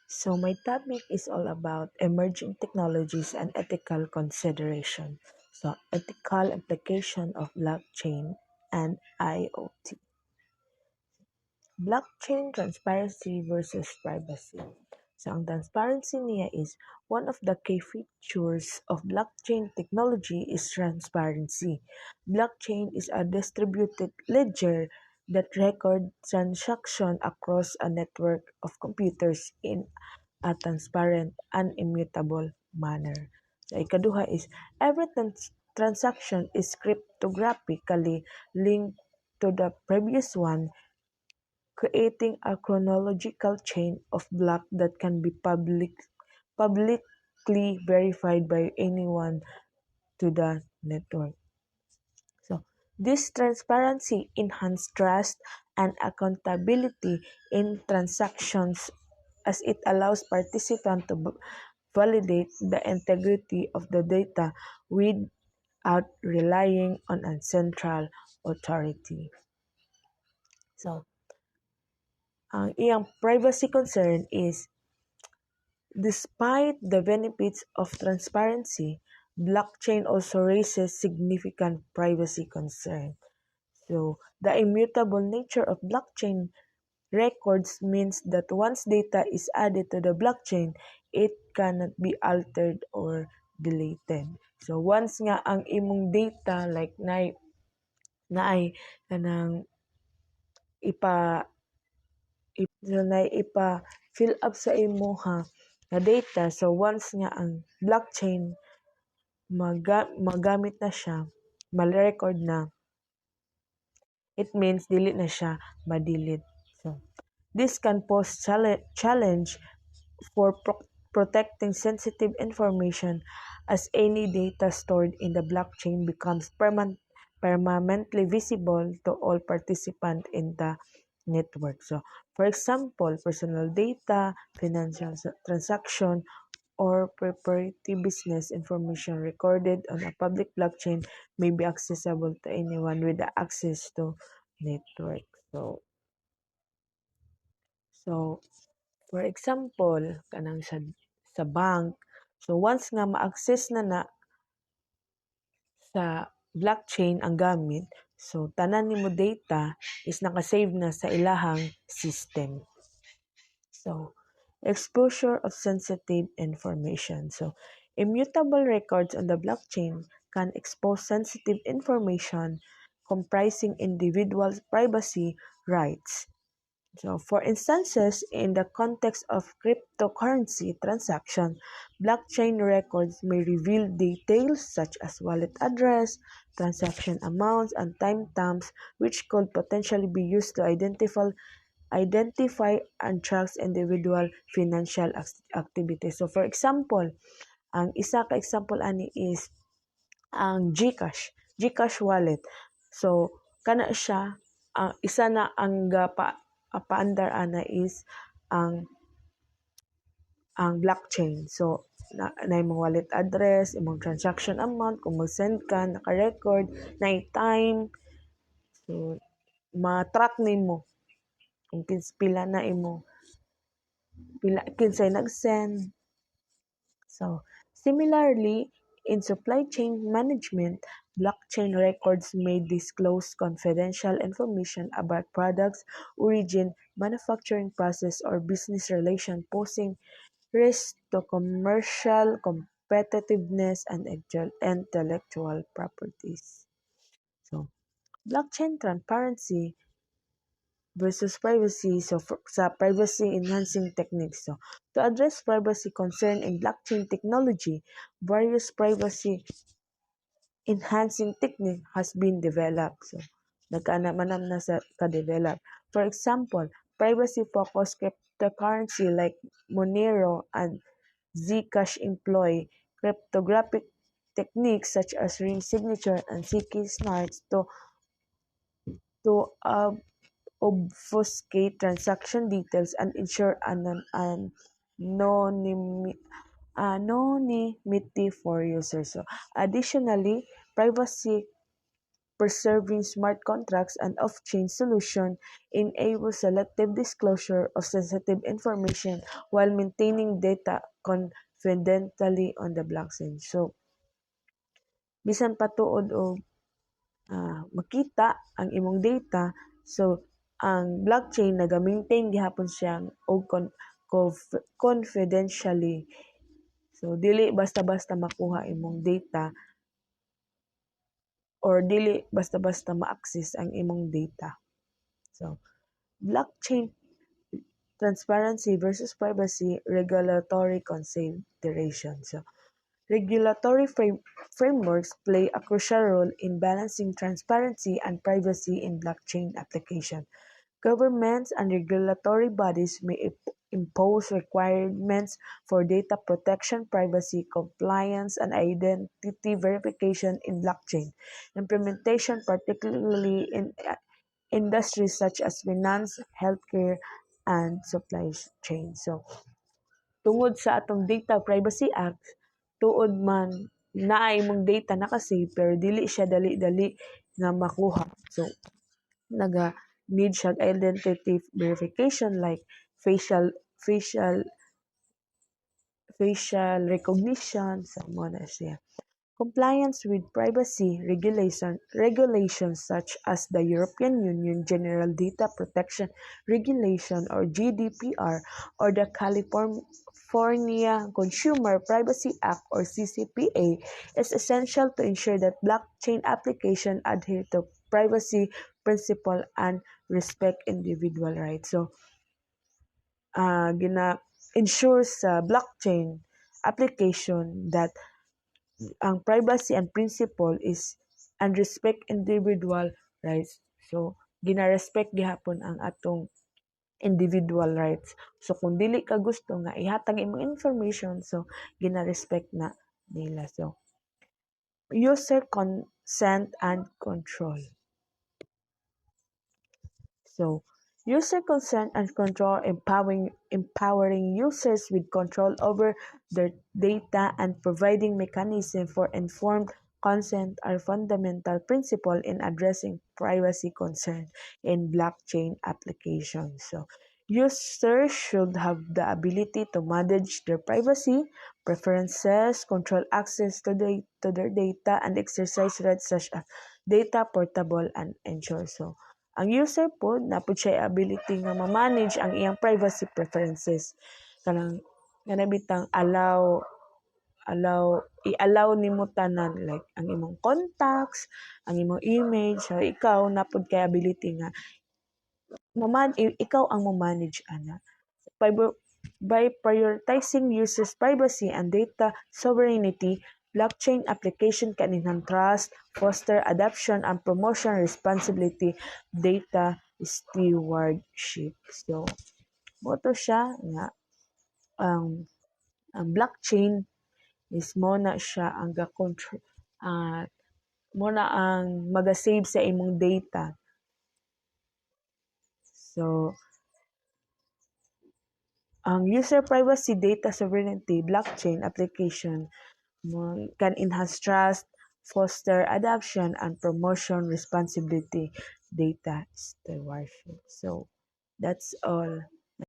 So my topic is all about emerging technologies and ethical consideration. So ethical application of blockchain and IoT. Blockchain transparency versus privacy. So ang transparency niya is one of the key features of blockchain technology is transparency. Blockchain is a distributed ledger that records transaction across a network of computers in a transparent and immutable manner. So ikaduha is every transaction is cryptographically linked to the previous one, creating a chronological chain of blocks that can be publicly verified by anyone to the network. So, this transparency enhances trust and accountability in transactions as it allows participants to validate the integrity of the data without relying on a central authority. So, ang iyang privacy concern is despite the benefits of transparency, blockchain also raises significant privacy concerns. So, the immutable nature of blockchain records means that once data is added to the blockchain, it cannot be altered or deleted. So, once nga ang imong data, like naay kanang ipa ipa-fill up sa imuha nga data. So, once nga ang blockchain magamit na siya, ma-record na, it means dili na siya ma-delete. So, this can pose challenge for protecting sensitive information as any data stored in the blockchain becomes permanently visible to all participants in the network. So, for example, personal data, financial transaction, or proprietary business information recorded on a public blockchain may be accessible to anyone with access to network. So for example, kanang sa bank, so once nga ma-access na sa blockchain ang gamit, so tanan nimo data is naka-save na sa ilahang system. So, exposure of sensitive information. So, immutable records on the blockchain can expose sensitive information comprising individual privacy rights. So, for instances, in the context of cryptocurrency transaction, blockchain records may reveal details such as wallet address, transaction amounts, and timestamps, which could potentially be used to identify and track individual financial activities. So, for example, ang isa ka example ani is ang GCash wallet. So, kana siya, isa na ang paandar ana is ang blockchain. So, na imong wallet address, imong transaction amount, kung mag-send ka, naka-record, na time. So, ma-track nimo kung pila na imo, kinsay nag-send. So, similarly, in supply chain management, blockchain records may disclose confidential information about products, origin, manufacturing process, or business relation, posing risk to commercial competitiveness and intellectual properties. So, blockchain transparency versus privacy. So, sa privacy enhancing techniques. So, to address privacy concern in blockchain technology, various privacy enhancing technique has been developed. So, nagkaanamanam na sa ka-develop. For example, privacy-focused cryptocurrency like Monero and Zcash employ cryptographic techniques such as ring signature and CK snarks to obfuscate transaction details and ensure anonymity for users. So, additionally, privacy preserving smart contracts and off-chain solution enables selective disclosure of sensitive information while maintaining data confidentially on the blockchain. So, bisan patuod og makita ang imong data, so ang blockchain naga-maintain gihapon siya og confidentially. So dili basta-basta makuha imong data or dili basta-basta ma-access ang imong data. So blockchain transparency versus privacy regulatory consideration. So regulatory frameworks play a crucial role in balancing transparency and privacy in blockchain application. Governments and regulatory bodies may impose requirements for data protection, privacy, compliance, and identity verification in blockchain implementation, particularly in industries such as finance, healthcare, and supply chain. So, tungod sa atong Data Privacy Act, tuod man naa imong data naka-save pero dili siya dali-dali nga makuha. So, need siya identity verification like facial facial facial recognition sa mo na siya. Compliance with privacy regulations such as the European Union General Data Protection Regulation or GDPR or the California Consumer Privacy Act or CCPA is essential to ensure that blockchain applications adhere to privacy principle and respect individual rights. So, gina-ensure sa blockchain application that ang privacy and principle is and respect individual rights. So, gina-respect gihapon ang atong individual rights. So, kung dili ka gusto nga ihatag imong information, so, gina-respect na nila. So, user consent and control. So, user consent and control empowering users with control over their data and providing mechanism for informed consent are fundamental principles in addressing privacy concerns in blockchain applications. So, users should have the ability to manage their privacy preferences, control access to their data, and exercise rights such as data portable and ensure. So, ang user po, napod siya ability nga ma-manage ang iyang privacy preferences. Kanang bitang i-allow nimo tanan like ang imong contacts, ang imong image, so ikaw napod kay ability nga ikaw ang mo-manage ana. By prioritizing users' privacy and data sovereignty, blockchain application can enhance trust, foster adoption, and promotion responsibility data stewardship. So, moto siya nga ang blockchain is mo na siya ang ga-control mo na ang maga-save sa imong data. So, ang user privacy data sovereignty blockchain application can enhance trust, foster adoption, and promotion responsibility data stewardship. So, that's all.